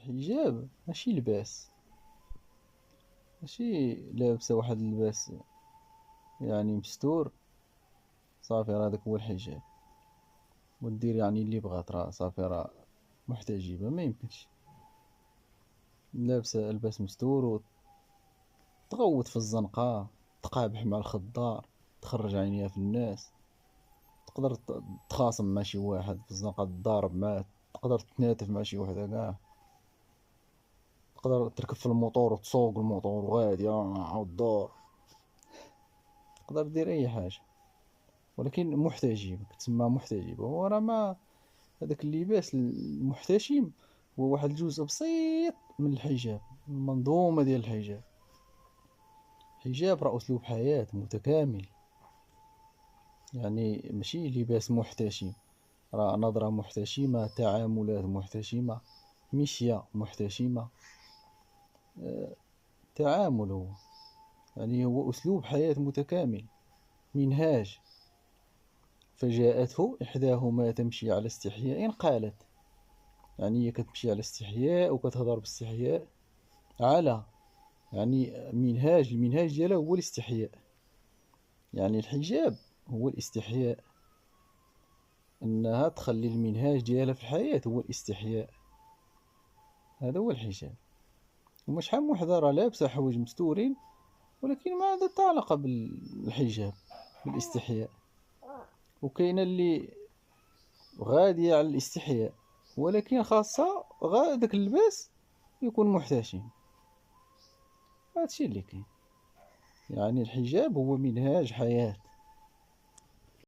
الحجاب ماشي لباس، ماشي لابسة واحد اللباس يعني مستور صافي، راه هذاك هو الحجاب. ودير يعني اللي بغات، راه صافي راه محتجبة، ما يمكنش. لابسة لباس مستور وتغوت في الزنقة، تقابح مع الخضار، تخرج عينيها في الناس، تقدر تخاصم مع شي واحد في الزنقة، تضارب معاه، تقدر تتناتف مع شي وحدة كاع، تقدر تركب في الموطور وتسوق الموطور وغادي وتدور، تقدر دير اي حاجة. ولكن محتجبة كتسمى محتجبة، وراه ما هذاك اللباس المحتشم هو واحد الجزء بسيط من الحجاب، المنظومة ديال الحجاب. الحجاب راه أسلوب حياة متكامل، يعني ماشي لباس محتشم، راه نظرة محتشمة، تعاملات محتشمة، مشية محتشمة، تعامل هو، يعني هو أسلوب حياة متكامل، منهاج. فجاءته إحداهما تمشي على استحياء قالت، يعني هي كتمشي على استحياء وكتهضر باستحياء، على يعني منهاج، المنهاج ديالها هو الاستحياء. يعني الحجاب هو الاستحياء، انها تخلي المنهاج ديالها في الحياة هو الاستحياء، هذا هو الحجاب. وما شحال من وحدة راه لابسة حوايج مستورين ولكن ما عندها حتى علاقة بالحجاب، بالاستحياء. وكاينة اللي غادية على الاستحياء ولكن خاصة داك اللباس يكون محتشم. هادشي اللي كاين. يعني الحجاب هو منهاج حياة.